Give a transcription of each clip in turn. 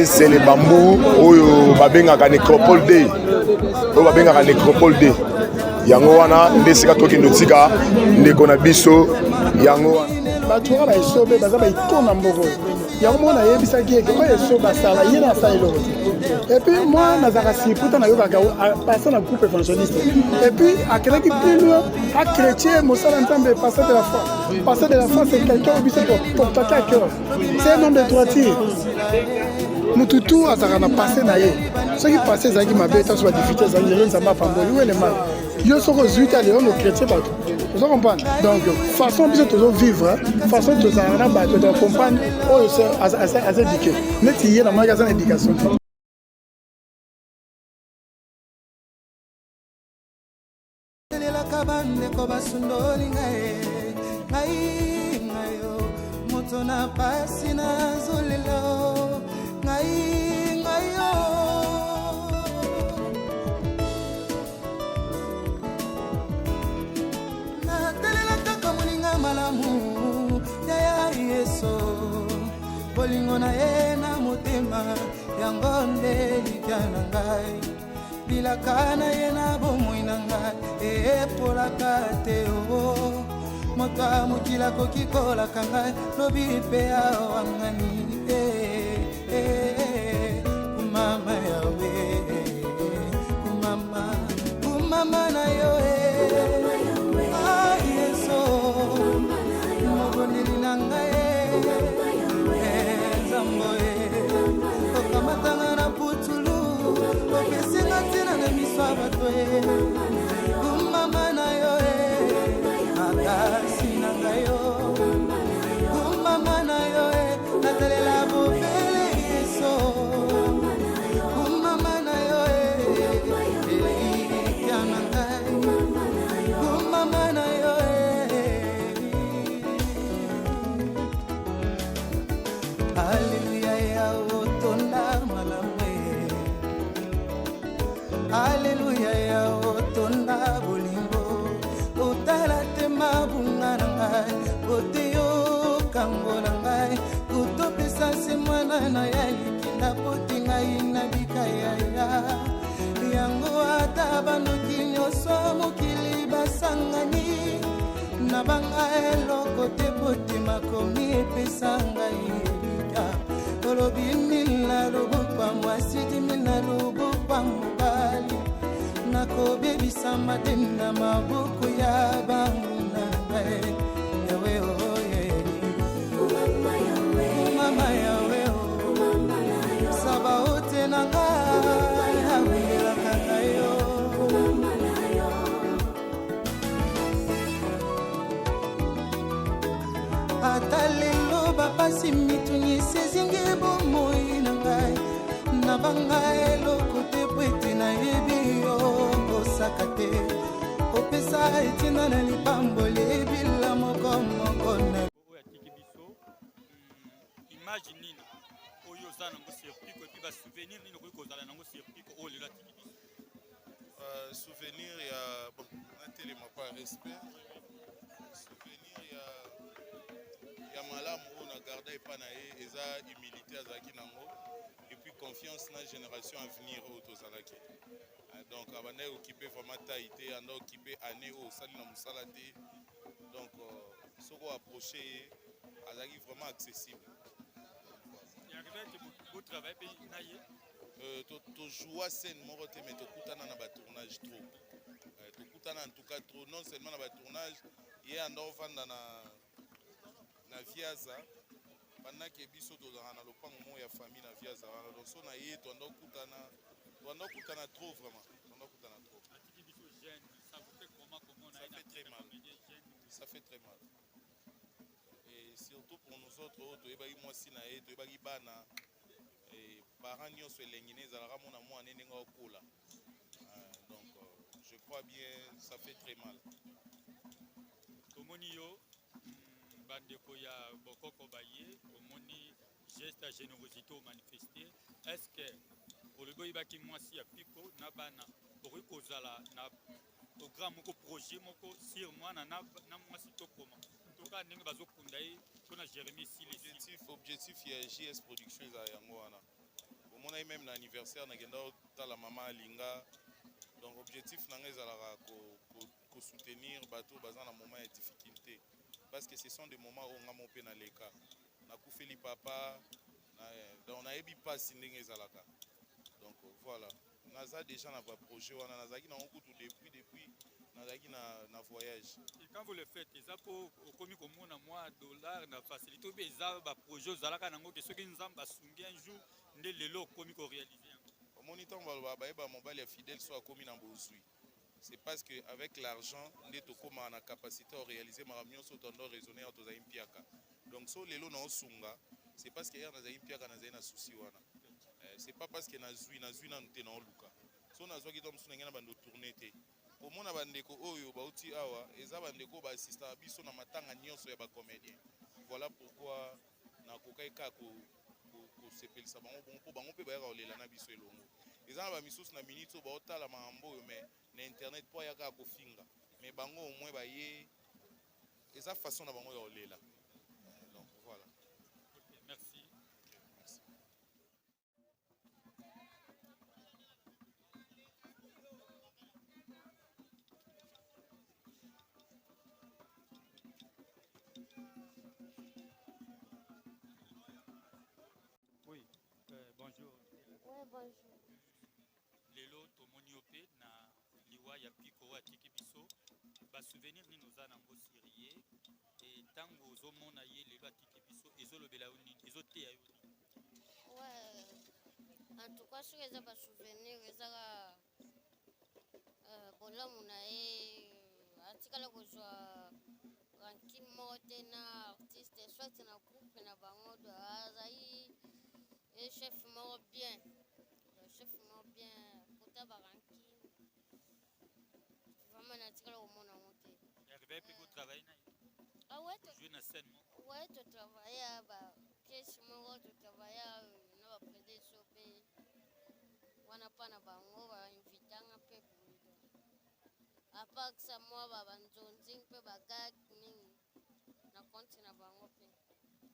C'est les bambous oyo babengaka nécropole D oyo babengaka nécropole D yango wana nde sika tokende tika ndeko na biso yango bato wana baesobe baza baikona mboko yango moko nayebisaki eke oyo eso basala ye na asala eloko te epuis moi nazalaka sirputa nayokaka pasa na groupe évangéliste epuis akendaki plus loin achrétien mosala nzambe passé de la foi. Passé de la foi, c'est quelqu'un au biso tokaki à cœur, c'est un homme de droitier. Mututu azalaka na passé na ye soki passé ezalaki mabe etanso badifite ezali lelo nzambe apamboli ou ele mal yo soko ozwi te lelo nochrétien bato ozo comprendre. Donc façon biso tozovivre façon tozalaka na bato toacommpagne oyo aza éduqué neti ye na mwaki aza na éducation te. Bolingo na ye na motema yango nde likya na ngai bilaka na ye na bomoi na ngai epolaka te o moto amokila koki kolaka ngai lobi mpe awangani kumama yawe kumama na yo yeso mobondeli na ngai okamatanga na putulu okesinga ntina na miso ya bato kumama na yo makasi na ngai yo kumama na yo natalela bobele yeso kumama na yo elikya na ngai kumama na yo Alléluia ya otonda malambe Alléluia ya otonda bolingo otala te mabunga na ngai oteyo kango na ngai utopesa se mwana na ya likinda poti ngai na bikayaya yango ata banoki nyonso mokili basangani na banga eloko te poti makomi epesa ngai Tolobi mila lobukwa mwasidi mila lobukwa mubali Nako bebi sama dena mabuku ya bangu na ngai Yawe oye Mama yawe o Saba ote na ngai Hawila kakayo Atalelo bapasi mitunyi sezingi bomoi na ngai na banga eloko te pwete na yebi yo kosaka te opesa etina na libambo lebila moko na oyo atiki biso image nini oyo oza nango surpiko epi basouvenir nini okoki kozala nango surpiko oyo lelo atiki biso souvenir ya natelema pa respect souvenir ya malamu oyo na garda epa na ye eza humilité azalaki nango et puis confiance na génération à venir oyo tozalaki donc abanda occupé vraiment taille te anda occupé année oyo osali na mosala te donc soko approché ye azalaki vraiment accessible tojoua scène moko te mais tokutana na batournage trop tokutana en tout cas trop non seulement na batournage ye anda ofanda na Viaza pendant que biso tozalaka na lopango moko ya famille na Viaza wana donc so na ye toanda okutana trop vraiment toanda okutana trop ça fait très mal et surtout pour nous autres oyo toyebaki mwasi na ye toyebaki bana parents nyonso elengi ne ezalaka mona mwana ndenge akola donc pas bien, ça fait très mal. Tomoni yo bandeko ya bokoko baye omoni geste ya générosité manifester. Est-ce que olobi oyebaki mwasi ya piko na bana okoki kozala na programme moko projet moko sur mwana na mwasi to koma toka ndenge bazokunda ye mpona Jérémie esili Objectif ya JS production eza yango wana omonai même na anniversaire nakenda otala mama alinga. Donc objectif nanga ezalaka soutenir bato baza na moment ya difficulté parce que ce sont des moments où nga mpe na leka nakufeli papa donc nayebi pasi ndenge ezalaka. Donc voilà, naza déjà na ba projet wana nazaki na kutu depuis nazaki na voyage. Et quand vous le faites, ça pour komi komona moi dollar na facilité ou bien ça ba projet ozalaka nango que soki nzamba sungi un jour nde lelo komi ko réaliser. Omoni ntango baloba bayeba mobali ya fidèle so akomi na bozwi. C'est parce qu'avec l'argent, on est en capacité de réaliser ma réunion sur ton raisonner à toza impiaka. Donc so lelo na osunga, c'est parce que hier na impiaka na zena souci wana. C'est pas parce que na zui na nte na luka. So na zwa ki tom sunga na bando tourner te. Komona bandeko oyo bauti awa, eza bandeko ba assista biso na matanga nyonso ya ba comédien. Voilà pourquoi na kokai ka ko sepelisa bango bon po bango pe ba olela na biso elongo. Eza na ba misusu na minute ba otala mambo yo mais na internet po ya ka ko finga. Mais bango au moins ba ye eza façon na bango ya olela. Donc voilà. Okay, merci. Okay, merci. Oui, bonjour. Oui, bonjour. Lelo tomoni ope na liwa ya piko atiki biso ba souvenir ni noza nango sirie et tango ozomona ye lelo atiki biso ezolobela yo nini ezoteya yo nini. Ouais, en tout cas soki eza basouvenir ezaka bolamu na ye atikala kozwa rankine moko te na artiste soit na groupe na bango do azali ye chef moko bien kota barankine vraiment natikala komona ngo te. Arrivé puis vous travaillez na Ah ouais, jouer na scène mo. ouais, tu travailles à pièce moko, tu travailles à na baprede so mpe wana mpa na bango bainvitanga mpe bundo apakisa mwa banzonzi mpe bagag mingi na konti na bango mpe.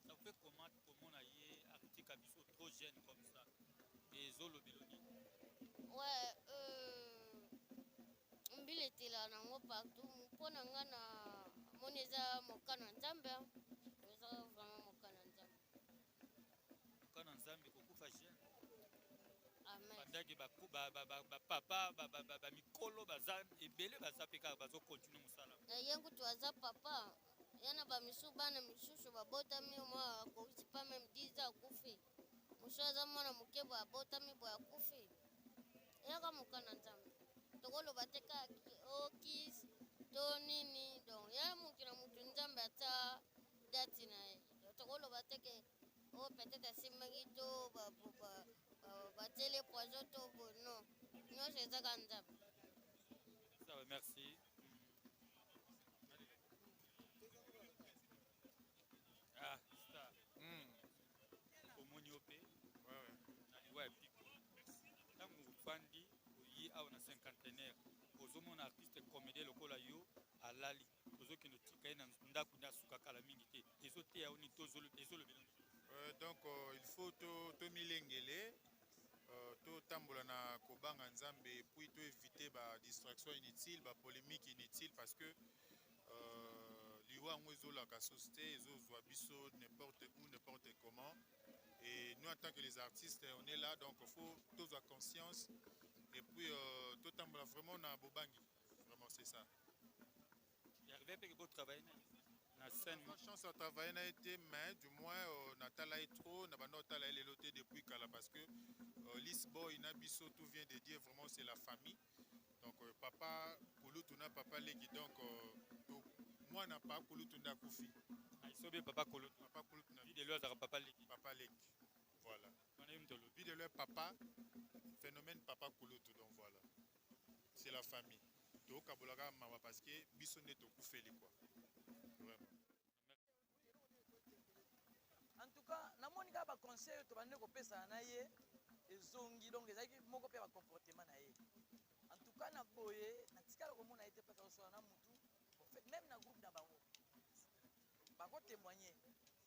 Ça fait comment komona ye artika biso trop jeune comme ça ezolobela nini. Ouais, mbila etela nango partout mpo na nga na moni eza mokano nzambe eza vraiment mokano nzambe. Mokano nzambe kokufa jeune. Amen. Bandaki bapapa bamikolo baza ebele baza mpe kaka bazokontinue mosala. Ye kutu aza papa yana bamisu bana misusu babotami mwa akoki pa meme 10 ans akufi mosu aza mwana moke boye abotami boye akufi eyaka mokana nzambe tokoloba te kaka okis to nini donc ya moki na motu nzambe ata dati na ye tokoloba te ke o peut-être asimbaki to batiele poison to bo non nyonso ezaka nzambe. Ça va, merci. Ah, star. Omoni ope na liwa ya piko ntango ofandi oyi awa na cinquantenaire ozomona artiste comédien lokola yo alali ozokende otika ye na ndako nde asuka kala mingi te ezoteya yo nini ezolobela. Donc il faut tomilengele totambola na kobanga nzambe puis to éviter ba distraction inutile ba polémique inutile parce que liwa yango ezolaka société ezozwa biso n'importe où n'importe comment et nous en tant que les artistes on est là donc il faut tozwa conscience et puis totambola vraiment na bobangi vraiment c'est ça. Arrivé pe beau travail na scène. Moi chance à travailler na été mais du moins natala est trop na bando tala les lotés depuis kala parce que Lisboy na biso tout vient de dire vraiment c'est la famille donc papa Kolutuna papa Leki donc moi n'a pas Kolutuna Koufi Isobe papa Kolutuna vie de l'autre papa Leki voilà vie de leur papa phénomène papa Kolutu donc voilà c'est la famille. tokabolaka mawa parce que biso nde tokufeli quoi. En tout cas namoni kaka baconseil to bande kopesa na ye ezongi donc ezalaki moko mpe bacomportement na ye. En tout cas na boye natikala komona ye te mpaka osola na mutu même na groupe na bango bakotémoigner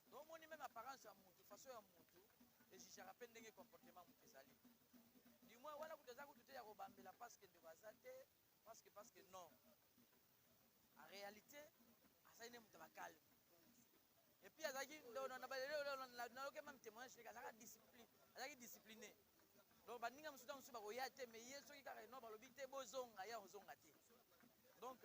omoni même apparence ya mutu façon ya mutu ezijaka mpe ndenge comportement mutu ezali du moins wana kutu eza kutu te ya kobambela parceke ndeko aza te parceke non en réalité azali nde mutu bakalme et puis azalaki naloke même témoignage ndenge azalaki discipliné donc baninga mosusu mosusu bakoya te mais ye soki kaka no balobi te bozonga ya ozonga te donc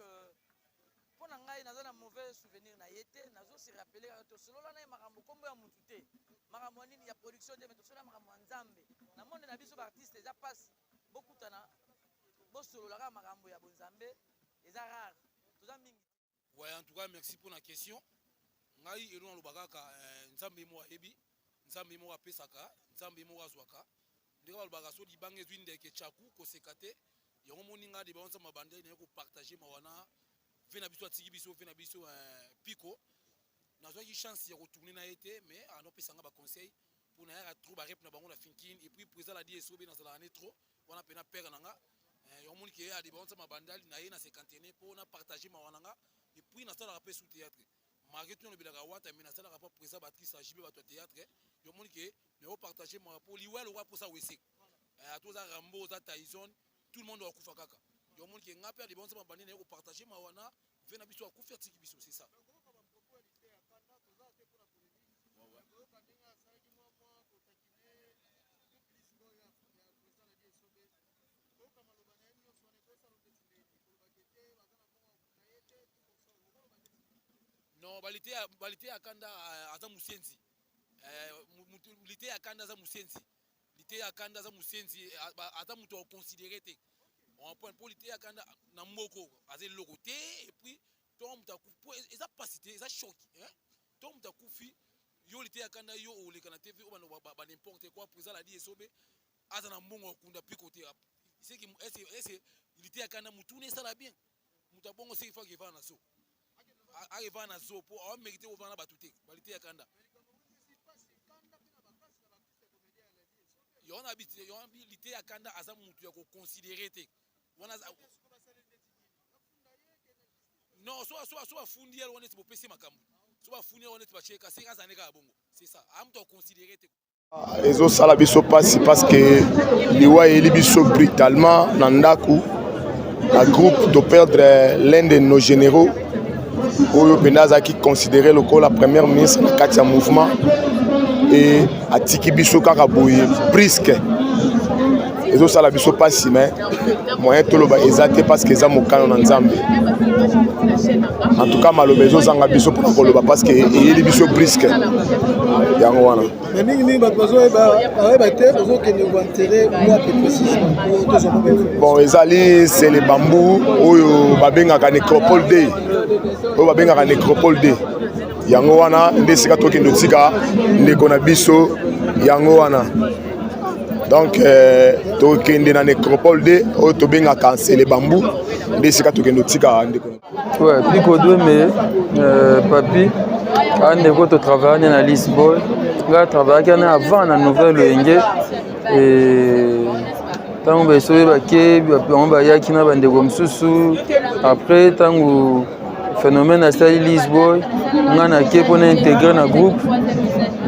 mpo na ngai naza na mauvais souvenir na ye te nazosi rappele kaka tosolola na ye makambo kombo ya mutu te makambo ya nini ya production te me tosolola makambo ya nzambe na monde na biso baartiste eza mpasi bokutana bosolola kaka makambo ya bonzambe eza rare toza mingi. Ouais, en tout cas merci pour la question. Ngai elo nalobaka kaka nzambe mo ayebi nzambe mo apesaka nzambe mo azwaka ndenge balobaka so libanga ezwi ndeke chaku koseka te yango moni nga de baonza mabande naye kopartage mawana fe na biso atiki biso fe na biso piko nazwaki chance ya kotourne na ye te mais anopesanga baconseil pour nayaka trop barep na bango na finkine et puis présa la di esobe nazalaka ne trop wana mpe na pere na nga yango moni ke ade baonza mabandali na ye na cinquantaine mpo na partage mawana nga et puis nasalaka mpe sous théâtre malgré tout nobelaka wata mais nasalaka mpa présa batrice ajibe bato ya théâtre yango moni ke nayopartage mawa mpo liwele okoya mposa wese ato oza rambo oza tyson tout le monde akufa kaka yango moni ke nga mpe ade baonza mabandi naye kopartage mawana ve na biso akufi atiki biso c'est ça. Non, balite ya kanda aza musenzi. Lite ya kanda aza musenzi. Lite ya kanda aza musenzi aza muto considéré te. On point pour lite ya kanda na moko aza loko te et puis tom ta ku eza pasité eza choc hein. Tom ta kufi yo lite ya kanda yo o lekana TV o ba n'importe quoi pour ça la di esobe aza na mbongo kunda piko te. C'est que est lite ya kanda mutu ne sala bien. Muta bongo c'est faut que va na so. Arriva na zo po a mérité au vana batute qualité ya kanda yo na habité yo habilité ya kanda aza mutu ya ko considérer te wana non so fundi ya wana tbo pesi makambo so ba fundi ya wana tba cheka c'est kaza neka bongo c'est ça am to considérer te ezo sala biso pasi parce que liwa eli biso brutalement na ndaku la groupe de perdre l'un de nos généraux oyo Benaza qui considérait le la première ministre na kati ya mouvement et atiki biso kaka boye brisque ezo sala biso pasi mais moyen toloba ezate parce que eza mokano na nzambe en tout cas maloba ezo zanga biso pour koloba parce que eyeli biso brisque yango wana mais mingi bato bazoyeba te bazokende koenterre wapi précisément bon ezali c'est le bambou oyo babengaka nécropole day oyo babengaka nécropole day yango wana nde esika tokende tika ndeko na biso yango wana donc tokende na nécropole day oyo tobengaka nsele bambou nde esika tokende tika ndeko ouais piko dweme papi andeko totravaillane na Lisboa nga travaillaki ana avant na nouvelle enge ntango baesobe bake bango bayaki na bandeko mosusu après ntango phénomène asali Lisboa nga nake mpona intégrer na groupe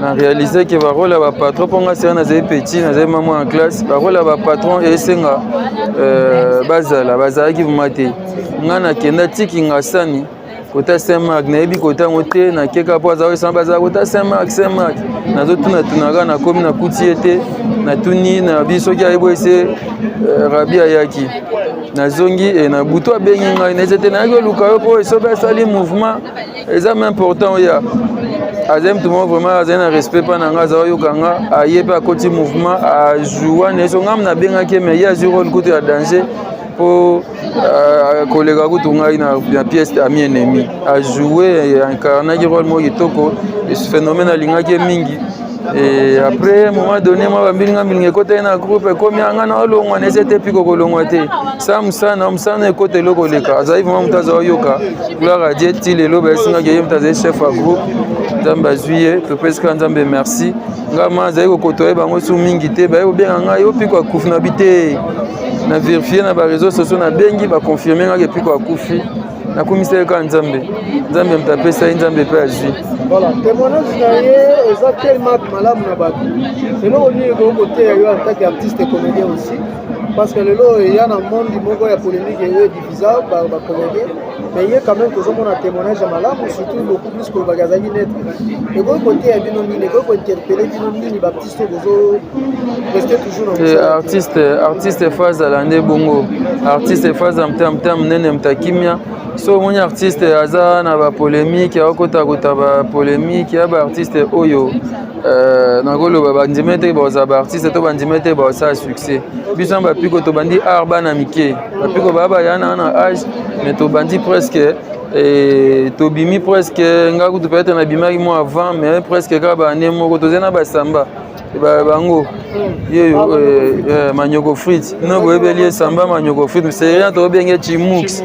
na réalisé ke barole ya bapatron mpo nga sera nazali petit nazali mamo en classe barole ya bapatron esenga bazalaki vraimen te nga nakenda tikinga sani kota Saint-Marc nayebi kota yango te nakeka mpo azala esanga bazala kota Saint-Marc nazotunatunaka nakomi nakuti ye te natuni na biso soki ayebi ese rabi ayaki nazongi na butu abengi ngai naeza te nayaki oluka yo mpo esobe asali mouvement eza ma important oya azali mutu moko vraiment azali na respect mpa na ngai aza oyoka nga aye mpe akoti mouvement ajoua na eso ngamu nabengaki me ye azwi role kutu ya danger mpo koleka kutu ngai na pièce ami ennemi ajoue incarnaki role moko kitoko phénomène alingaki mingi Et après, à un moment donné, moi, je côté dans groupe, comme il y a un long, on essaie de piquer au long. Ça, on côté le collègue. Azaïf, moi, je suis yoka. Gloire à Dieu, il est là, je suis chef à groupe. Nzamba juillet, to peska nzambe merci. Ngama zaiko kotoye bango su mingi te, ba yo bien nga yo piko akufi na bité. Na vérifier na ba réseaux sociaux na bengi ba confirmer nga piko akufi. Na commissaire ka nzambe. Nzambe mtapesa nzambe pe agi. Voilà, témoignage naie exactement malamu na bato. C'est là on est côté yo en tant qu'artiste et comédien aussi. Parce que le lot il y a un monde du moko ya polémique et diffusable ba comédien. Mais il y a quand même toujours mon témoignage à malamu, surtout beaucoup plus que bagazani net. Et bon côté ya bino ni ko interpeller bino ni baptiste bozo rester toujours dans artiste phase à l'année bongo. Artiste phase en terme nene mtakimia. So mon artiste aza na ba polémique ya okota ba polémique ya ba artiste oyo nagolo ba bandimete ba za ba artiste to bandimete ba sa succès biso ba piko to bandi arba na mike ba piko ba yana na âge mais to bandi presque et to bimi presque ngaku to peut-être na bimaki mo avant mais presque ka ba ne moko to zena ba samba bango yeyo manyoko frites no boyebeli samba manyoko frites c'est rien to bien chimux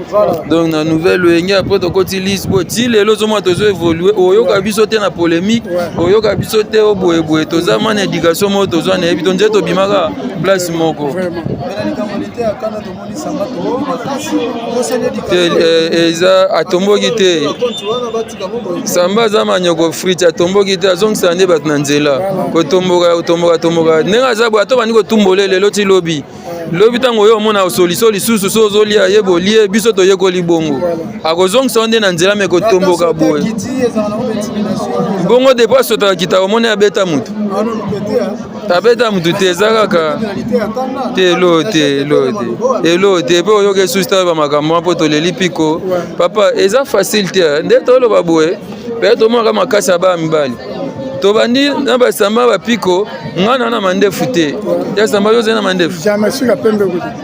donc na nouvelle enga après to koti lisbo ti lelo zo mo to zo évoluer oyoka biso te na polémique oyoka biso te oboyeboye to za man éducation mo to zo na ebi to nje to bimaka place moko eza atomboki te samba za manyoko frites atomboki te azongisa nde bato na nzela kotomboka ndenge aza boye ato bandi kotumbola lelo ti lobi ntango oyo omona osoliso lisusu so ozolia ye bolie biso toyekoli bongo akozongisa nde na nzela me kotomboka boye bongo depo asotaka kita omoni abeta mutu te eza kaka te elo te mpe oyoka esusi ta bamakambo mpo toleli piko papa eza facile te nde toloba boye mpe tomonaka makasi ya baya mibali tobandi na basamba bapiko ngana na mandefu te ya samba yo zena mandefu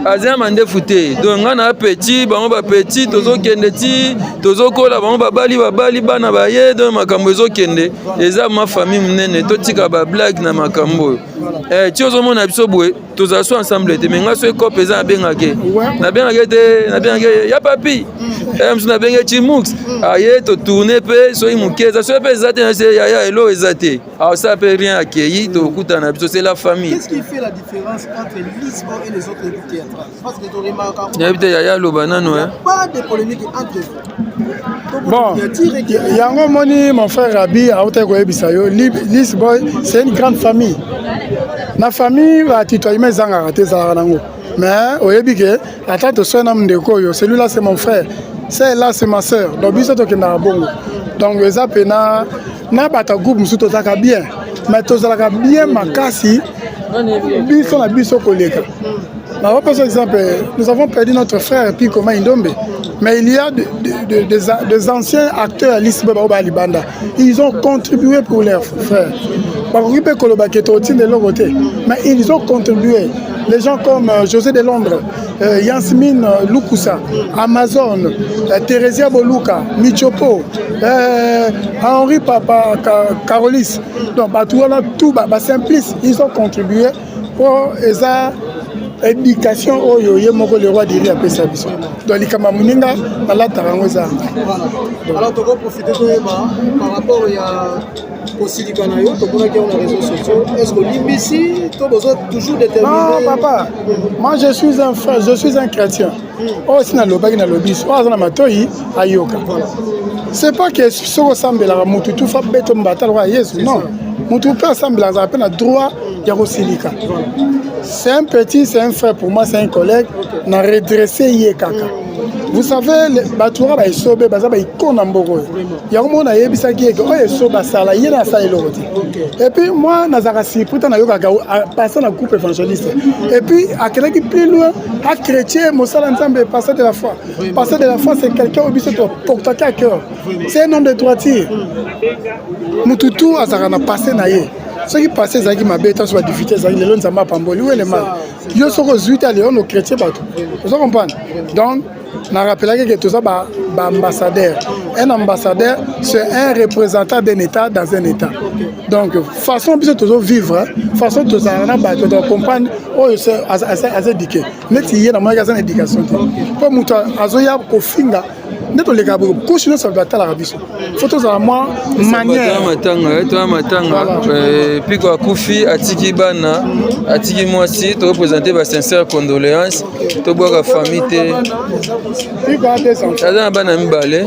azena mandefu te donc ngana apeti bango bapeti tozokende ti tozokola bango babali bana baye donc makambo ezokende eza ma famille munene totika bablague na makambo oyo ti ozomona biso boye tozala so ensemble te mais nga so ekope eza nabengake te ya papi mosu nabenge chimux aye totourne mpe soki moke eza soki mpe eza te nase yaya elo eza te alors ça peut rien accueillir tokutana na biso c'est la famille. Qu'est-ce qui fait la différence entre Lisbo et les autres groupes théâtrales? Parce que tu remarques yabi te yaya loba nano pas de polémique entre vous. Bon, yango moni mon frère Rabi a ota koyebisa yo Lisbo c'est une grande famille. Na famille va titoyime zanga raté za nango. Mais oyebi ke ata to sona mndeko yo celui-là c'est mon frère. Celle-là c'est ma sœur. Donc biso to kenda bongo. Donc eza pena na bata groupe musu tozaka bien mais tozalaka bien makasi biso na biso koleka na par exemple nous avons perdu notre frère puis comment Indombe mais il y a des anciens acteurs à Lisbo ba libanda ils ont contribué pour leurs frères bakokipe koloba ketoti de l'autre côté mais ils ont contribué les gens comme José de Londres Yasmine Lukusa Amazon Theresia Boluka Michopo Henri Papa Carolis donc tout simplice ils ont contribué pour esa éducation oyo ye moko le roi diri apesa biso donc likama muninga balataka ngo eza alors toko profiter par rapport ya Kosilika na yo tokonaki on les réseaux sociaux est-ce que l'imbéci toujours déterminé? Non papa moi je suis un frère je suis un chrétien aussi na lobaki na lobis oza na matoi ayoka c'est pas que soko sambela mutu tout fa beto mbata roi Yesu non mutu peut sambela za peine droit ya Kosilika c'est un petit c'est un frère pour moi c'est un collègue na redresser ye kaka. Vous savez, les Batoura ba isobe baza ba ikona mboko. Ya komona yebisa kieke o esoba sala yena sa eloti. Et puis moi nazaka si puta na yoka passer na groupe évangéliste. Et puis akelaki plus loin à chrétien mosala nzambe passer de la foi. Passer de la foi c'est quelqu'un au biso porter à cœur. C'est un homme de droitier. Mututu azaka na passer na ye. Ce qui passait zaki mabeta sur la difficulté zaki lelo nzamba pamboli où est le mal. Yo soko zuita léon au chrétien bato. Vous comprenez? Donc na rappelaki que tout ça ambassadeur. Un ambassadeur, c'est un représentant d'un État dans un État. Donc, façon de toujours vivre, façon de comprendre, oh, c'est assez éduqué. Mais il y a une éducation. Pour moi, Azoya Kofinga, neto les gars, couche ça va être la rabisso. Photos à moi, manière. Puis quoi, Koufi, Atiki Bana, Atiki Moissi, tu représentes ma sincère condoléances, tu bois la famille. Ça donne un ban à m'baler.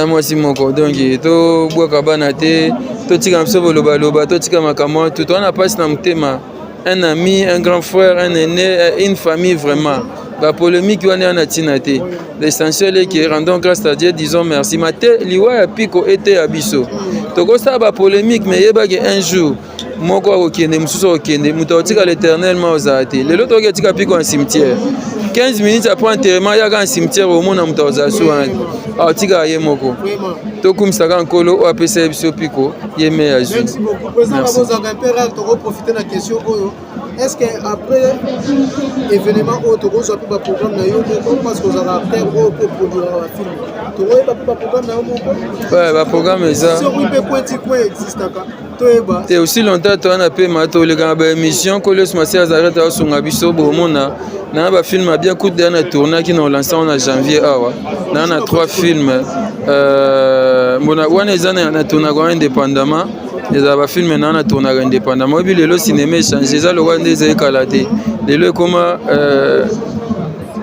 Moi aussi mon cordon qui to bois kabana te to tika msobo loba to tika makamo tout on a passé dans thème un ami un grand frère un aîné une famille vraiment la polémique on est en atinate l'essentiel est que rendons grâce à Dieu disons merci maté liwa ya piko était abiso to ko ça ba polémique mais yeba que un jour moko okende mususu okende muto tika l'éternellement ozate lelo to tika piko en cimetière 15 minutes après enterrement il y a un cimetière au monde muto ozasu Tika Yemoko. Tokum Sagan Kolo, ou APC Piko, Yeme Azu. Merci beaucoup. Président Babozanga, un profiter de la question. Est-ce qu'après l'événement, tu as un programme parce que vous avez un pour produire un film? Tu as un programme? Ouais, le programme est ça. Et aussi longtemps, tu as un peu de émission que les Masséas arrêtent à son abisso, Bomona. Nous avons un film bien coûté dans le tournage qui nous lancé en janvier. Nous avons 3 films. Nous avons un tournage indépendamment. Nous avons un film dans un tournage indépendamment. Le cinéma est changé. Le roi des écalatés. Le comme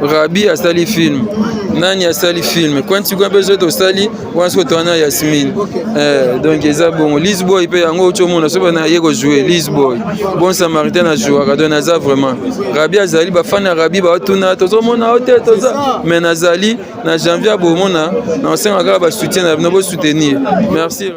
Rabi a sali film. Nani a sali film. Quand tu as besoin de sali, on se retrouve à Yasmine. Donc, c'est bon. Lisboy, il peut y avoir autre monde. Il faut jouer. Lisboy. Bon Samaritain a joué. Radonnaza vraiment. Rabi a sali. Fan a Rabi. Tout le monde a hôtel. Mais Nazali, na janvier à Bomona, on s'est engagé à soutenir. Nous soutenir. Merci.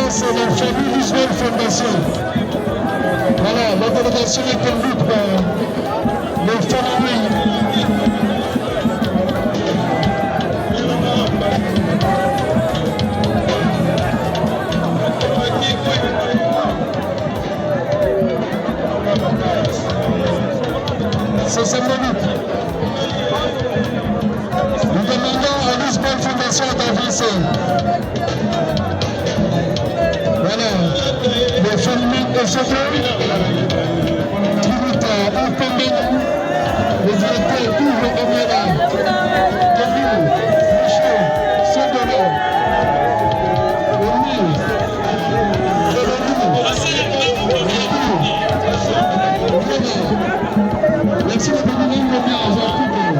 C'est la famille Visuelle Fondation. Voilà, la délégation est conduite par le famille. Soto, Trinita Afambena, le directeur Hugo Omera, Camille, Michel, Sodona, Omi, merci de venir nous bien à Jean-Pierre.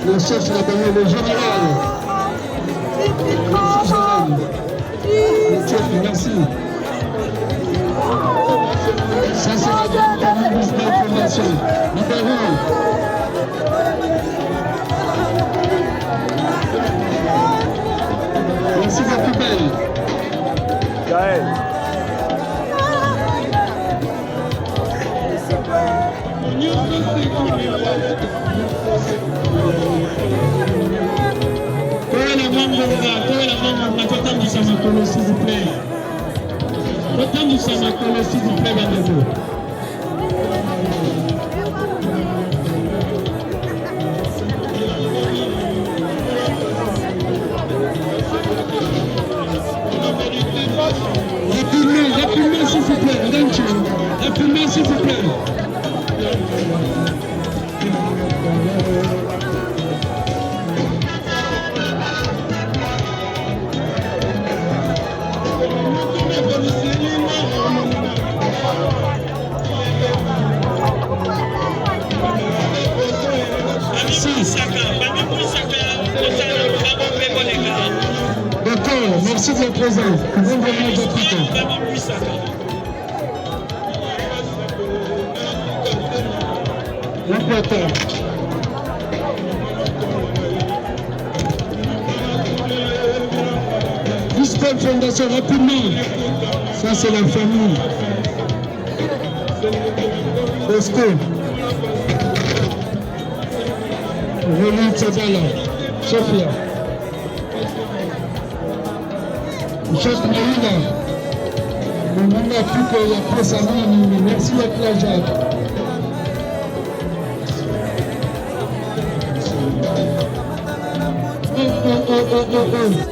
Le chef de la bannière, le général. Merci. Ça, c'est la ministre de l'information. Merci beaucoup, belle. Gaël. S'il vous plaît. Autant nous sommes à coller, s'il vous plaît, rendez-vous. Répulmez, s'il vous plaît. Répulmez, s'il vous plaît. D'accord, merci de votre présence. L'important. Vice-Paul Fondation, rapidement. Ça, c'est la famille. Bosco. Roland Tzabala. Sophia. Chef Maïda. Le monde a plus que la presse à main. Merci à Claude Jacques. Oh.